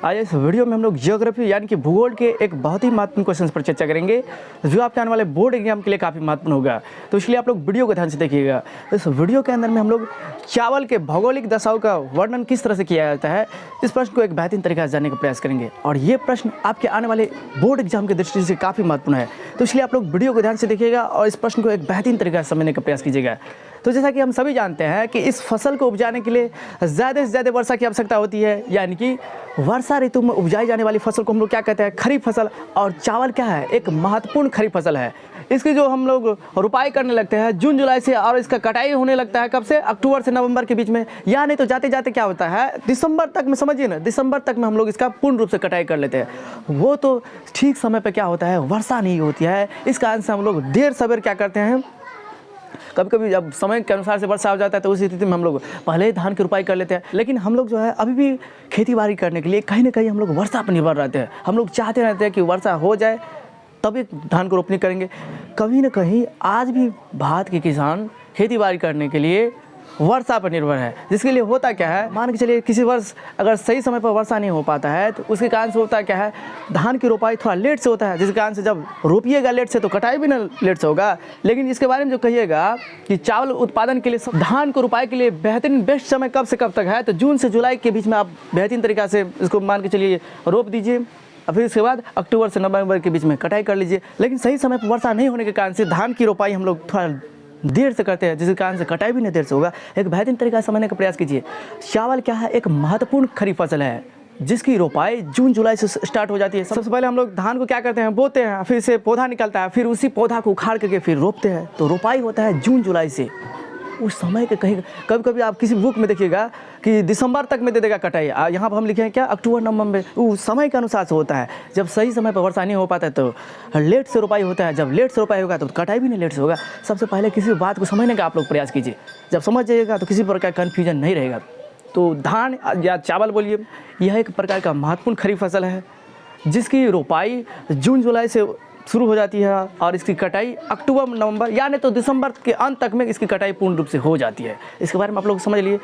आज इस वीडियो में हम लोग जियोग्राफी यानी कि भूगोल के एक बहुत ही महत्वपूर्ण क्वेश्चन पर चर्चा करेंगे जो आपके आने वाले बोर्ड एग्जाम के लिए काफ़ी महत्वपूर्ण होगा। तो इसलिए आप लोग वीडियो को ध्यान से देखिएगा। इस वीडियो के अंदर में हम लोग चावल के भौगोलिक दशाओं का वर्णन किस तरह से किया जाता है, इस प्रश्न को एक बेहतरीन तरीके से जानने का प्रयास करेंगे। और ये प्रश्न आपके आने वाले बोर्ड एग्जाम की दृष्टि से काफ़ी महत्वपूर्ण है। तो इसलिए आप लोग वीडियो को ध्यान से देखिएगा और इस प्रश्न को एक बेहतरीन तरीके से समझने का प्रयास कीजिएगा। तो जैसा कि हम सभी जानते हैं कि इस फसल को उपजाने के लिए ज़्यादा से ज़्यादा वर्षा की आवश्यकता होती है, यानी कि वर्षा ऋतु में उपजाई जाने वाली फसल को हम लोग क्या कहते हैं, खरीफ फसल। और चावल क्या है, एक महत्वपूर्ण खरीफ फसल है। इसकी जो हम लोग रुपाई करने लगते हैं जून जुलाई से, और इसका कटाई होने लगता है कब से, अक्टूबर से नवंबर के बीच में। या नहीं तो जाते जाते क्या होता है, दिसंबर तक में, समझिए ना, दिसंबर तक में हम लोग इसका पूर्ण रूप से कटाई कर लेते हैं। वो तो ठीक समय पर क्या होता है, वर्षा नहीं होती है। इस कारण से हम लोग देर सवेर क्या करते हैं, कभी कभी जब समय के अनुसार से वर्षा हो जाता है तो उस स्थिति में हम लोग पहले ही धान की रुपाई कर लेते हैं। लेकिन हम लोग जो है अभी भी खेती बाड़ी करने के लिए कहीं ना कहीं हम लोग वर्षा पर निर्भर रहते हैं। हम लोग चाहते रहते हैं कि वर्षा हो जाए तभी धान को रोपनी करेंगे। कहीं ना कहीं आज भी भारत के किसान खेती बाड़ी करने के लिए वर्षा पर निर्भर है। जिसके लिए होता क्या है, मान के चलिए किसी वर्ष अगर सही समय पर वर्षा नहीं हो पाता है तो उसके कारण से होता क्या है, धान की रोपाई थोड़ा लेट से होता है। जिसके कारण से जब रोपिएगा लेट से तो कटाई भी ना लेट से होगा। लेकिन इसके बारे में जो कहिएगा कि चावल उत्पादन के लिए, धान को रोपाई के लिए बेहतरीन बेस्ट समय कब से कब तक है, तो जून से जुलाई के बीच में आप बेहतरीन तरीक़ा से इसको मान के चलिए रोप दीजिए। और फिर इसके बाद अक्टूबर से नवंबर के बीच में कटाई कर लीजिए। लेकिन सही समय पर वर्षा नहीं होने के कारण से धान की रोपाई हम लोग थोड़ा देर से करते हैं, जिसके कारण से कटाई भी नहीं देर से होगा। एक बेहतरीन तरीका से समझने का प्रयास कीजिए। चावल क्या है, एक महत्वपूर्ण खरीफ फसल है जिसकी रोपाई जून जुलाई से स्टार्ट हो जाती है। सबसे पहले हम लोग धान को क्या करते हैं, बोते हैं, फिर से पौधा निकलता है, फिर उसी पौधा को उखाड़ करके फिर रोपते हैं। तो रोपाई होता है जून जुलाई से। उस समय के कहीं कभी कभी आप किसी बुक में देखिएगा कि दिसंबर तक में दे देगा कटाई, यहाँ पर हम लिखे हैं क्या, अक्टूबर नवंबर। उस समय के अनुसार से होता है। जब सही समय पर वर्षा नहीं हो पाता है तो लेट से रोपाई होता है। जब लेट से रोपाई होगा तो कटाई भी नहीं लेट से होगा। सबसे पहले किसी बात को समझने का आप लोग प्रयास कीजिए। जब समझ जाइएगा तो किसी प्रकार का कन्फ्यूजन नहीं रहेगा। तो धान या चावल बोलिए, यह एक प्रकार का महत्वपूर्ण खरीफ फसल है जिसकी रोपाई जून जुलाई से शुरू हो जाती है और इसकी कटाई अक्टूबर नवंबर या नहीं तो दिसंबर के अंत तक में इसकी कटाई पूर्ण रूप से हो जाती है। इसके बारे में आप लोग समझ लिए।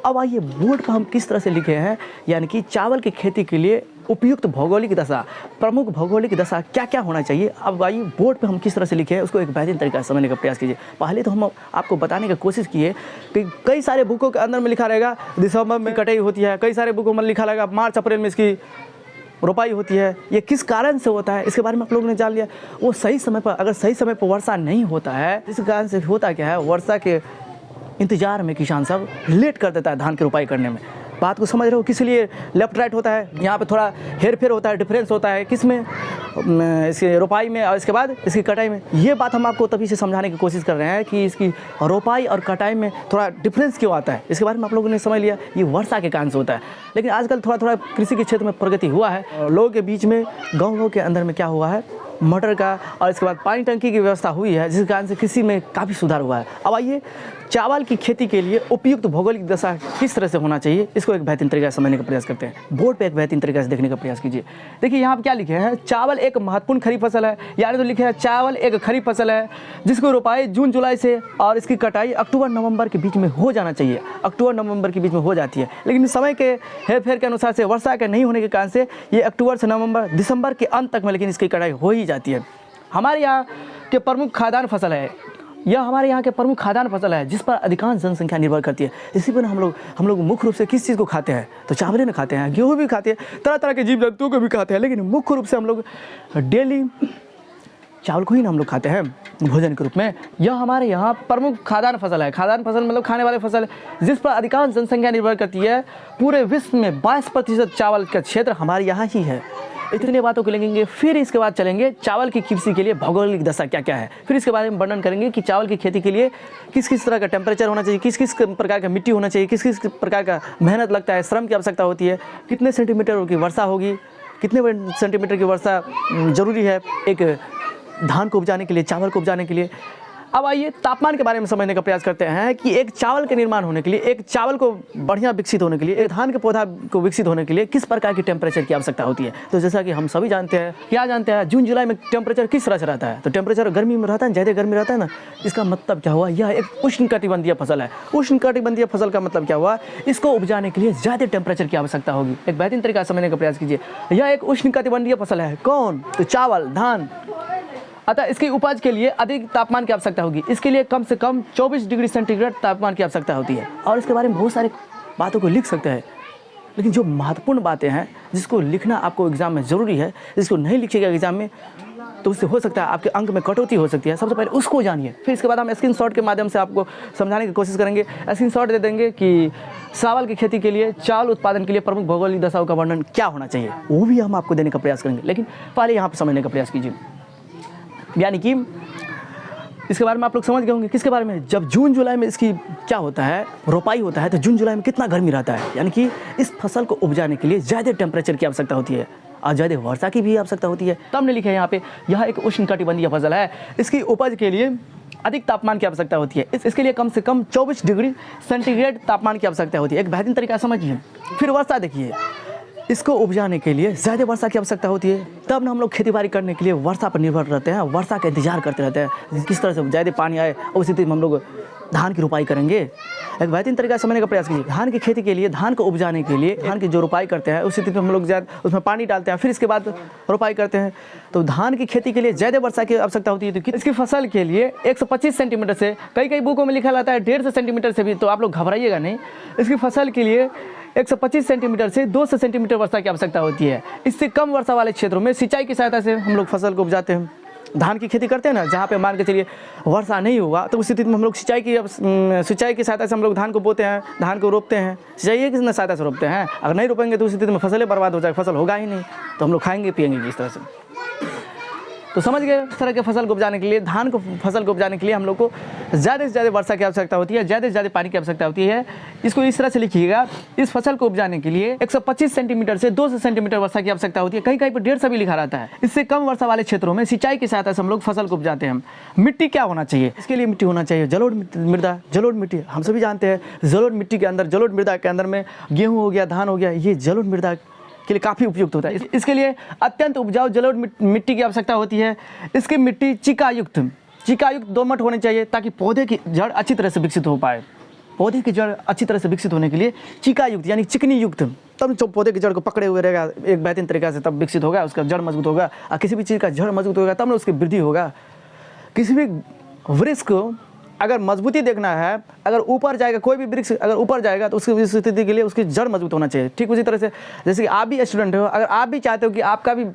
अब आइए बोर्ड पर हम किस तरह से लिखे हैं, यानी कि चावल की खेती के लिए उपयुक्त भौगोलिक दशा, प्रमुख भौगोलिक दशा क्या क्या होना चाहिए। अब आइए बोर्ड पे हम किस तरह से लिखे हैं उसको एक बेहतरीन तरीका से समझने का प्रयास कीजिए। पहले तो हम आपको बताने की कोशिश किए कि कई सारे बुकों के अंदर में लिखा रहेगा दिसंबर में कटाई होती है, कई सारे बुकों में लिखा रहेगा मार्च अप्रैल में इसकी रोपाई होती है। ये किस कारण से होता है इसके बारे में आप लोगों ने जान लिया। वो सही समय पर, अगर सही समय पर वर्षा नहीं होता है, इस कारण से होता क्या है, वर्षा के इंतजार में किसान सब लेट कर देता है धान की रोपाई करने में। बात को समझ रहे हो, किस लिए लेफ्ट राइट होता है, यहाँ पे थोड़ा हेर फेर होता है, डिफरेंस होता है किस में, इसकी रोपाई में और इसके बाद इसकी कटाई में। ये बात हम आपको तभी से समझाने की कोशिश कर रहे हैं कि इसकी रोपाई और कटाई में थोड़ा डिफरेंस क्यों आता है। इसके बारे में आप लोगों ने समझ लिया, ये वर्षा के कारण से होता है। लेकिन आजकल थोड़ा थोड़ा कृषि के क्षेत्र में प्रगति हुआ है। लोगों के बीच में, गाँवों के अंदर में क्या हुआ है, मटर का और इसके बाद पानी टंकी की व्यवस्था हुई है, जिसके कारण से कृषि में काफ़ी सुधार हुआ है। अब आइए चावल की खेती के लिए उपयुक्त भौगोलिक दशा किस तरह से होना चाहिए, इसको एक बेहतरीन तरीके से समझने का प्रयास करते हैं। बोर्ड पे एक बेहतरीन तरीके से देखने का प्रयास कीजिए। देखिए यहाँ पर क्या लिखे हैं, चावल एक महत्वपूर्ण खरीफ फसल है, यानी तो लिखे हैं चावल एक खरीफ फसल है जिसको रोपाई जून जुलाई से और इसकी कटाई अक्टूबर नवंबर के बीच में हो जाना चाहिए। अक्टूबर नवंबर के बीच में हो जाती है, लेकिन समय के हेर फेर के अनुसार से, वर्षा के नहीं होने के कारण से ये अक्टूबर से नवंबर, दिसंबर के अंत तक में लेकिन इसकी कटाई हो ही जाती है। हमारे यहाँ के प्रमुख खाद्यान्न फसल है, यह हमारे यहाँ के प्रमुख खाद्यान्न फसल है जिस पर अधिकांश जनसंख्या निर्भर करती है। इसी पर हम लोग मुख्य रूप से किस चीज़ को खाते हैं, तो चावल ने खाते हैं, गेहूँ भी खाते हैं, तरह तरह के जीव जंतुओं को भी खाते हैं। लेकिन मुख्य रूप से हम लोग डेली चावल को ही हम लोग खाते हैं भोजन के रूप में। यह हमारे यहाँ प्रमुख खाद्यान्न फसल है। खाद्यान्न फसल मतलब खाने वाले फसल जिस पर अधिकांश जनसंख्या निर्भर करती है। पूरे विश्व में 22% चावल का क्षेत्र हमारे यहाँ ही है। इतनी बातों को लेंगे, फिर इसके बाद चलेंगे चावल की कृषि के लिए भौगोलिक दशा क्या क्या है। फिर इसके बारे में वर्णन करेंगे कि चावल की खेती के लिए किस किस तरह का टेम्परेचर होना चाहिए, किस किस प्रकार का मिट्टी होना चाहिए, किस किस प्रकार का मेहनत लगता है, श्रम की आवश्यकता होती है, कितने सेंटीमीटर की वर्षा होगी, कितने सेंटीमीटर की वर्षा जरूरी है एक धान को उपजाने के लिए, चावल को उपजाने के लिए। अब आइए तापमान के बारे में समझने का प्रयास करते हैं कि एक चावल के निर्माण होने के लिए, एक चावल को बढ़िया विकसित होने के लिए, एक धान के पौधा को विकसित होने के लिए किस प्रकार की टेम्परेचर की आवश्यकता होती है। तो जैसा कि हम सभी जानते हैं, क्या जानते हैं, जून जुलाई में टेम्परेचर किस तरह से रहता है। तो टेम्परेचर गर्मी में रहता है, ज़्यादा गर्मी रहता है ना। इसका मतलब क्या हुआ, यह एक उष्णकटिबंधीय फसल है। उष्णकटिबंधीय फसल का मतलब क्या हुआ, इसको उपजाने के लिए ज़्यादा टेम्परेचर की आवश्यकता होगी। एक बेहतरीन तरीका समझने का प्रयास कीजिए। यह एक उष्णकटिबंधीय फसल है। कौन? तो चावल, धान। अतः इसकी उपज के लिए अधिक तापमान की आवश्यकता होगी। इसके लिए कम से कम 24 डिग्री सेंटीग्रेड तापमान की आवश्यकता होती है। और इसके बारे में बहुत सारी बातों को लिख सकते हैं, लेकिन जो महत्वपूर्ण बातें हैं जिसको लिखना आपको एग्जाम में ज़रूरी है, जिसको नहीं लिखिएगा एग्जाम में तो उससे हो सकता है आपके अंक में कटौती हो सकती है। सबसे पहले उसको जानिए, फिर इसके बाद हम स्क्रीनशॉट के माध्यम से आपको समझाने की कोशिश करेंगे। स्क्रीनशॉट दे देंगे कि चावल की खेती के लिए, चावल उत्पादन के लिए प्रमुख भौगोलिक दशाओं का वर्णन क्या होना चाहिए, वो भी हम आपको देने का प्रयास करेंगे। लेकिन पहले यहाँ पर समझने का प्रयास कीजिए। यानी कि इसके बारे में आप लोग समझ गए होंगे। किसके बारे में? जब जून जुलाई में इसकी क्या होता है, रोपाई होता है, तो जून जुलाई में कितना गर्मी रहता है। यानी कि इस फसल को उपजाने के लिए ज़्यादा टेम्परेचर की आवश्यकता होती है और ज़्यादा वर्षा की भी आवश्यकता होती है। तब हमने लिखा है यहाँ पे, यह एक उष्णकटिबंधीय फसल है। इसकी उपज के लिए अधिक तापमान की आवश्यकता होती है। इसके लिए कम से कम 24 डिग्री सेंटीग्रेड तापमान की आवश्यकता होती है। एक बेहतरीन तरीका समझिए। फिर वर्षा देखिए, इसको उपजाने के लिए ज़्यादा वर्षा की आवश्यकता होती है। तब ना हम लोग खेती बाड़ी करने के लिए वर्षा पर निर्भर रहते हैं, वर्षा का इंतजार करते रहते हैं किस तरह से ज़्यादा पानी आए, उस स्थिति में हम लोग धान की रोपाई करेंगे। एक बेहतरीन तरीका समझने का प्रयास कीजिए। धान की खेती के लिए, धान को उपजाने के लिए, धान की जो रोपाई करते हैं उस स्थिति में हम लोग ज़्यादा उसमें पानी डालते हैं, फिर इसके बाद रोपाई करते हैं। तो धान की खेती के लिए ज़्यादा वर्षा की आवश्यकता होती है। तो इसकी फसल के लिए 125 सेंटीमीटर से, कई बुकों में लिखा जाता है 150 सेंटीमीटर से भी, तो आप लोग घबराइएगा नहीं। इसकी फसल के लिए 125 सेंटीमीटर से 200 सेंटीमीटर वर्षा की आवश्यकता होती है। इससे कम वर्षा वाले क्षेत्रों में सिंचाई की सहायता से हम लोग फसल को उपजाते हैं। धान की खेती करते हैं ना, जहाँ पे मान के चलिए वर्षा नहीं होगा, तो उस स्थिति में हम लोग सिंचाई की सहायता से हम लोग धान को बोते हैं, धान को रोपते हैं। सिंचाई की सहायता से रोपते हैं। अगर नहीं रोपेंगे तो उस स्थिति में फसलें बर्बाद हो जाएगी, फसल होगा ही नहीं, तो हम लोग खाएंगे पिएंगे किस तरह से। तो समझ गए, इस तरह के फसल को उपजाने के लिए, धान को फसल को उपजाने के लिए हम लोग को ज़्यादा से ज़्यादा वर्षा की आवश्यकता होती है, ज़्यादा से ज़्यादा पानी की आवश्यकता होती है। इसको इस तरह से लिखिएगा, इस फसल को उपजाने के लिए 125 सेंटीमीटर से 200 सेंटीमीटर वर्षा की आवश्यकता होती है। कहीं कहीं पर 150 भी लिखा रहता है। इससे कम वर्षा वाले क्षेत्रों में सिंचाई की सहायता से हम लोग फसल को उपजाते हैं। मिट्टी क्या होना चाहिए? इसके लिए मिट्टी होना चाहिए जलोढ़ मृदा। जलोढ़ मिट्टी हम सभी जानते हैं, जलोढ़ मिट्टी के अंदर, जलोढ़ मृदा के अंदर में गेहूँ हो गया, धान हो गया, ये जलोढ़ मृदा के लिए काफ़ी उपयुक्त होता है। इसके लिए अत्यंत उपजाऊ जलोढ़ मिट्टी की आवश्यकता होती है। इसकी मिट्टी चिकायुक्त दोमट होनी चाहिए, ताकि पौधे की जड़ अच्छी तरह से विकसित हो पाए। पौधे की जड़ अच्छी तरह से विकसित होने के लिए चिकायुक्त यानी चिकनी युक्त, तब जो पौधे की जड़ को पकड़े हुए रहेगा एक बेहतरीन तरीका से, तब विकसित होगा, उसका जड़ मजबूत होगा। और किसी भी चीज़ का जड़ मजबूत होगा तब ना उसकी वृद्धि होगा। किसी भी वृक्ष को अगर मजबूती देखना है, अगर ऊपर जाएगा, कोई भी वृक्ष अगर ऊपर जाएगा तो उसकी स्थिति के लिए उसकी जड़ मजबूत होना चाहिए। ठीक उसी तरह से जैसे कि आप भी स्टूडेंट हो, अगर आप भी चाहते हो कि आपका भी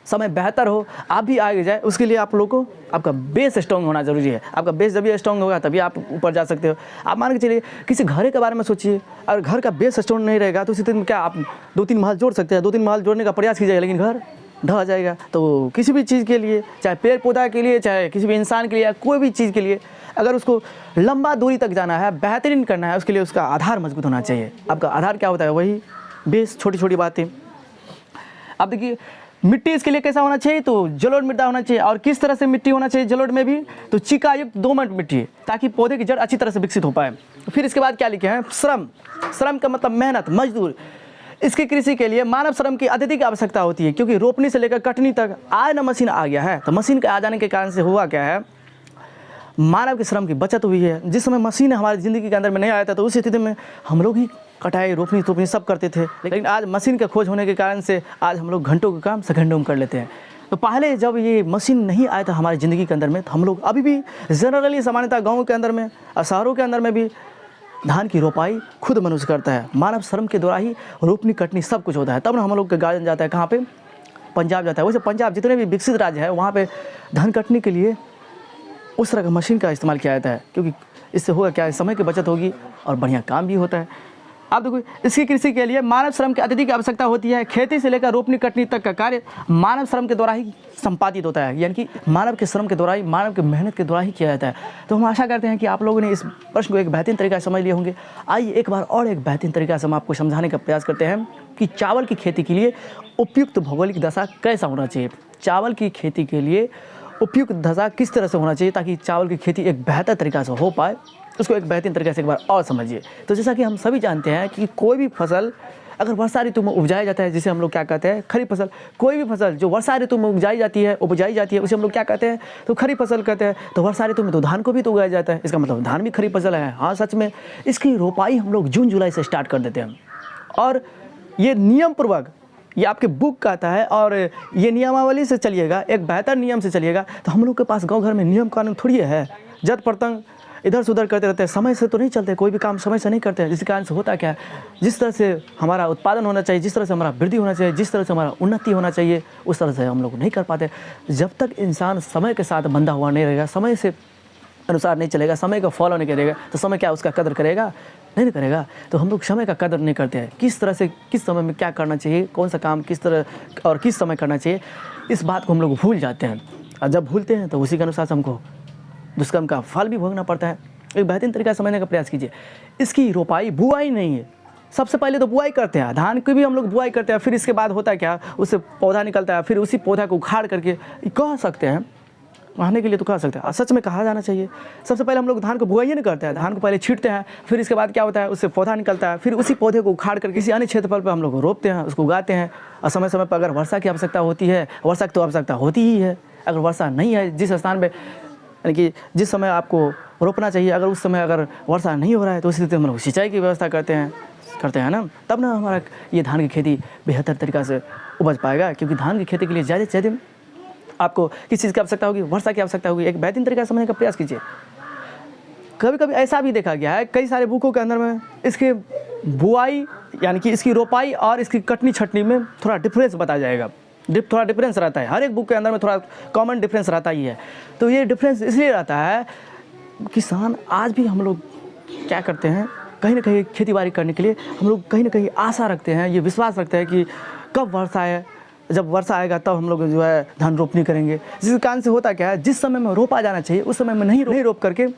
समय बेहतर हो, आप भी आगे जाए, उसके लिए आप लोगों को आपका बेस स्ट्रॉन्ग होना जरूरी है। आपका बेस जब भी स्ट्रॉन्ग होगा तभी आप ऊपर जा सकते हो। आप मान के चलिए किसी घर के बारे में सोचिए, अगर घर का बेस स्ट्रॉन्ग नहीं रहेगा तो उस स्थिति में क्या आप 2-3 महल जोड़ सकते हैं, 2-3 महल जोड़ने का प्रयास कीजिएगा, लेकिन घर ढह जाएगा। तो किसी भी चीज़ के लिए, चाहे पेड़ पौधा के लिए, चाहे किसी भी इंसान के लिए, या कोई भी चीज़ के लिए, अगर उसको लंबा दूरी तक जाना है, बेहतरीन करना है, उसके लिए उसका आधार मजबूत होना चाहिए। आपका आधार क्या होता है? वही बेस, छोटी छोटी बातें। अब देखिए मिट्टी इसके लिए कैसा होना चाहिए? तो जलोढ़ मृदा होना चाहिए। और किस तरह से मिट्टी होना चाहिए जलोढ़ में भी? तो चिकायुक्त दोमट मिट्टी, ताकि पौधे की जड़ अच्छी तरह से विकसित हो पाए। फिर इसके बाद क्या लिखे हैं? श्रम का मतलब मेहनत, मजदूर। इसकी कृषि के लिए मानव श्रम की अत्यधिक आवश्यकता होती है, क्योंकि रोपनी से लेकर कटनी तक आज न मशीन आ गया है। तो मशीन के आ जाने के कारण से हुआ क्या है, मानव के श्रम की बचत हुई है। जिस समय मशीन हमारी ज़िंदगी के अंदर में नहीं आया था तो उस स्थिति में हम लोग ही कटाई, रोपनी सब करते थे। लेकिन आज मशीन का खोज होने के कारण से आज हम लोग घंटों का काम सेकंडों में कर लेते हैं। तो पहले जब ये मशीन नहीं आया था हमारी ज़िंदगी के अंदर में, तो हम लोग अभी भी जनरली सामान्यतः गाँव के अंदर में और शहरों के अंदर में भी धान की रोपाई खुद मनुष्य करता है। मानव श्रम के द्वारा ही रोपनी कटनी सब कुछ होता है। तब ना हम लोग का गार्जन जाता है कहाँ पे? पंजाब जाता है। वैसे पंजाब जितने भी विकसित राज्य है वहाँ पे धान कटने के लिए उस तरह का मशीन का इस्तेमाल किया जाता है, क्योंकि इससे होगा क्या है, समय की बचत होगी और बढ़िया काम भी होता है। अब देखो इसकी कृषि के लिए मानव श्रम की अत्यधिक आवश्यकता होती है। खेती से लेकर रोपनी कटनी तक का कार्य मानव श्रम के द्वारा ही संपादित होता है, यानी कि मानव के श्रम के द्वारा ही, मानव की मेहनत के द्वारा ही किया जाता है। तो हम आशा करते हैं कि आप लोगों ने इस प्रश्न को एक बेहतरीन तरीका से समझ लिए होंगे। आइए एक बार और एक बेहतरीन तरीका से हम आपको समझाने का प्रयास करते हैं कि चावल की खेती के लिए उपयुक्त भौगोलिक दशा कैसा होना चाहिए। चावल की खेती के लिए उपयुक्त दशा किस तरह से होना चाहिए ताकि चावल की खेती एक बेहतर तरीक़ा से हो पाए, उसको एक बेहतरीन तरीके से एक बार और समझिए। तो जैसा कि हम सभी जानते हैं कि कोई भी फसल अगर वर्षा ऋतु में उपजाया जाता है, जिसे हम लोग क्या कहते हैं खरीफ फसल, कोई भी फसल जो वर्षा ऋतु में उपजाई जाती है उसे हम लोग क्या कहते हैं तो खरीफ फसल कहते हैं। तो वर्षा ऋतु में तो धान को भी तो उगाया जाता है, इसका मतलब धान भी खरीफ फसल है। हाँ सच में, इसकी रोपाई हम लोग जून जुलाई से स्टार्ट कर देते हैं और ये नियम पूर्वक ये आपके बुक का आता है और ये नियमावली से चलिएगा, एक बेहतर नियम से चलिएगा। तो हम लोग के पास गांव घर में नियम कानून थोड़ी है, जट पतंग इधर से उधर करते रहते हैं, समय से तो नहीं चलते, कोई भी काम समय से नहीं करते हैं। जिसके कारण से होता क्या है, जिस तरह से हमारा उत्पादन होना चाहिए, जिस तरह से हमारा वृद्धि होना चाहिए, जिस तरह से हमारा उन्नति होना चाहिए, उस तरह से हम लोग नहीं कर पाते। जब तक इंसान समय के साथ बंधा हुआ नहीं रहेगा, समय से अनुसार नहीं चलेगा, समय का फॉलो नहीं करेगा, तो समय क्या उसका कदर करेगा? नहीं करेगा। तो हम लोग समय का कदर नहीं करते हैं, किस तरह से किस समय में क्या करना चाहिए, कौन सा काम किस तरह और किस समय करना चाहिए, इस बात को हम लोग भूल जाते हैं। और जब भूलते हैं तो उसी के अनुसार हमको दुष्कर्म का फल भी भोगना पड़ता है। एक बेहतरीन तरीका समझने का प्रयास कीजिए। इसकी रोपाई बुआई नहीं है, सबसे पहले तो बुआई करते हैं, धान की भी हम लोग बुआई करते हैं, फिर इसके बाद होता है क्या, उससे पौधा निकलता है, फिर उसी पौधा को उखाड़ करके कह सकते हैं कहने के लिए तो कह सकते हैं, सच में कहा जाना चाहिए। सबसे पहले हम लोग धान को बुआई नहीं करते हैं, धान को पहले छींटते हैं, फिर इसके बाद क्या होता है, उससे पौधा निकलता है, फिर उसी पौधे को उखाड़ कर किसी अन्य क्षेत्रफल पर हम लोग रोपते हैं, उसको उगाते हैं। और समय समय पर अगर वर्षा की आवश्यकता होती है, वर्षा की तो आवश्यकता होती ही है, अगर वर्षा नहीं है जिस स्थान पर, यानी कि जिस समय आपको रोपना चाहिए, अगर उस समय अगर वर्षा नहीं हो रहा है तो उस स्थिति में हम लोग सिंचाई की व्यवस्था करते हैं ना, तब ना हमारा ये धान की खेती बेहतर तरीक़ा से उपज पाएगा। क्योंकि धान की खेती के लिए ज़्यादा से ज़्यादा आपको किस चीज़ की आवश्यकता होगी, वर्षा की आवश्यकता होगी। एक बेहतरीन तरीका से समझने का प्रयास कीजिए। कभी कभी ऐसा भी देखा गया है कई सारे बुकों के अंदर में इसके बुआई यानी कि इसकी रोपाई और इसकी कटनी छटनी में थोड़ा डिफरेंस बताया जाएगा, थोड़ा डिफरेंस रहता है, हर एक बुक के अंदर में थोड़ा कॉमन डिफरेंस रहता ही है। तो ये डिफरेंस इसलिए रहता है, किसान आज भी हम लोग क्या करते हैं, कहीं ना कहीं खेती बाड़ी करने के लिए हम लोग कहीं ना कहीं आशा रखते हैं, ये विश्वास रखते हैं कि कब वर्षा है, जब वर्षा आएगा तब हम लोग जो है धान रोपनी करेंगे। जिस कारण से होता क्या है, जिस समय में रोपा जाना चाहिए उस समय में नहीं रोप करके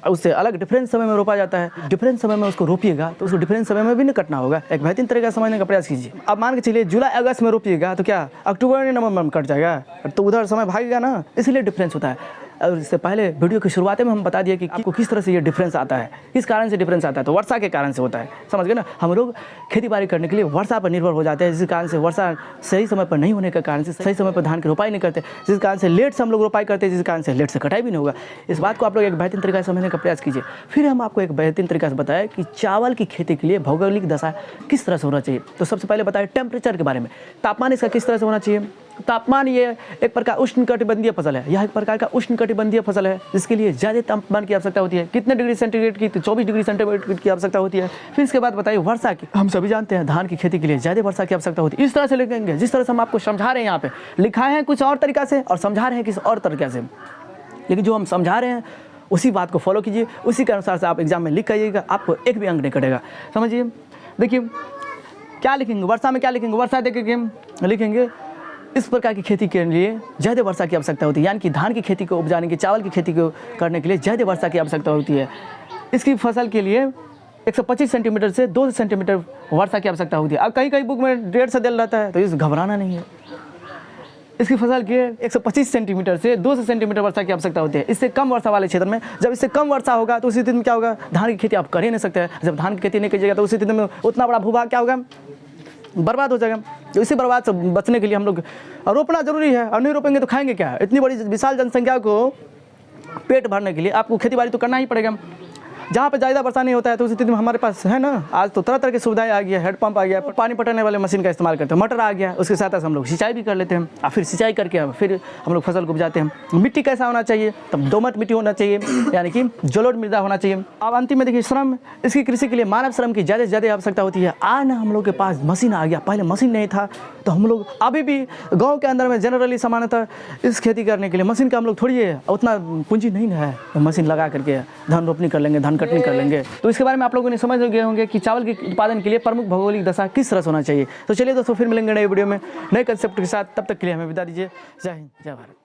उससे अलग डिफरेंस समय में रोपा जाता है। डिफरेंस समय में उसको रोपिएगा तो उसको डिफरेंस समय में भी नहीं कटना होगा। एक बेहतरीन तरीका समझने का प्रयास कीजिए। अब मान के चलिए जुलाई अगस्त में रोपिएगा तो क्या अक्टूबर नवंबर में कट जाएगा, तो उधर समय भागेगा ना, इसलिए डिफरेंस होता है। और इससे पहले वीडियो की शुरुआत में हम बता दिए कि आपको किस तरह से ये डिफरेंस आता है, किस कारण से डिफरेंस आता है, तो वर्षा के कारण से होता है। समझ गए ना, हम लोग खेती बाड़ी करने के लिए वर्षा पर निर्भर हो जाते हैं, जिस कारण से वर्षा सही समय पर नहीं होने के कारण से सही समय पर धान की रोपाई नहीं करते, जिस कारण से लेट से हम लोग रोपाई करते हैं, जिस कारण से लेट से कटाई भी नहीं होगा। इस बात को आप लोग एक बेहतरीन तरीका से समझने का प्रयास कीजिए। फिर हम आपको एक बेहतरीन तरीका से बताएं कि चावल की खेती के लिए भौगोलिक दशा किस तरह से होना चाहिए। तो सबसे पहले बताएं टेम्परेचर के बारे में, तापमान इसका किस तरह से होना चाहिए। तापमान ये एक प्रकार उष्णकटिबंधीय फसल है, यह एक प्रकार का उष्णकटिबंधीय फसल है जिसके लिए ज़्यादा तापमान की आवश्यकता होती है। कितने डिग्री सेंटीग्रेड की, तो 24 डिग्री सेंटीग्रेड की आवश्यकता होती है। फिर इसके बाद बताइए वर्षा की, हम सभी जानते हैं धान की खेती के लिए ज़्यादा वर्षा की आवश्यकता होती है। इस तरह से लिखेंगे जिस तरह से हम आपको समझा रहे हैं, यहाँ पे लिखाए हैं कुछ और तरीका से और समझा रहे हैं किस और तरीके से, लेकिन जो हम समझा रहे हैं उसी बात को फॉलो कीजिए, उसी के अनुसार से आप एग्जाम में लिख आइएगा, आपको एक भी अंक नहीं कटेगा। समझिए, देखिए क्या लिखेंगे वर्षा में, क्या लिखेंगे वर्षा देखेंगे, लिखेंगे इस प्रकार की खेती के लिए ज़्यादा वर्षा की आवश्यकता होती है, यानी कि धान की खेती को उपजाने की, चावल की खेती को करने के लिए ज़्यादा वर्षा की आवश्यकता होती है। इसकी फसल के लिए 125 सेंटीमीटर से 200 सेंटीमीटर वर्षा की आवश्यकता होती है। अब कहीं बुक में 1.5 से दिल रहता है, तो इस घबराना नहीं है। इसकी फसल के 125 सेंटीमीटर से 200 सेंटीमीटर वर्षा की आवश्यकता होती है। इससे कम वर्षा वाले क्षेत्र में, जब इससे कम वर्षा होगा तो उसी स्थिति में क्या होगा, धान की खेती आप कर ही नहीं सकते हैं। जब धान की खेती नहीं कीजिएगा तो उसी स्थिति में उतना बड़ा भूभाग क्या होगा, बर्बाद हो जाएगा। तो इसी बर्बाद से बचने के लिए हम लोग रोपना जरूरी है, और नहीं रोपेंगे तो खाएंगे क्या। इतनी बड़ी विशाल जनसंख्या को पेट भरने के लिए आपको खेती बाड़ी तो करना ही पड़ेगा। जहाँ पे ज़्यादा वर्षा नहीं होता है तो उस स्थिति में हमारे पास है ना, आज तो तरह तरह की सुविधाएं आ गई है, हेडपंप आ गया, पानी पटाने वाले मशीन का इस्तेमाल करते हैं, मोटर आ गया, उसके साथ हम लोग सिंचाई भी कर लेते हैं। और फिर सिंचाई करके फिर हम लोग फसल को उपजाते हैं। मिट्टी कैसा होना चाहिए, तब दोमट मिट्टी होना चाहिए, यानी कि जलोढ़ मृदा होना चाहिए। अब अंतिम में देखिए श्रम, इसकी कृषि के लिए मानव श्रम की ज़्यादा से ज़्यादा आवश्यकता होती है। आज ना हम लोग के पास मशीन आ गया, पहले मशीन नहीं था, तो हम लोग अभी भी गाँव के अंदर में जनरली सामान्यतः इस खेती करने के लिए मशीन का हम लोग थोड़ी है, उतना पूंजी नहीं है, मशीन लगा करके धान रोपनी कर लेंगे, धान कटनी कर लेंगे। तो इसके बारे में आप लोगों ने समझ गए होंगे कि चावल के उत्पादन के लिए प्रमुख भौगोलिक दशा किस तरह से होना चाहिए। तो चलिए दोस्तों, फिर मिलेंगे नए वीडियो में नए कंसेप्ट के साथ, तब तक के लिए हमें विदा दीजिए। जय हिंद, जय भारत।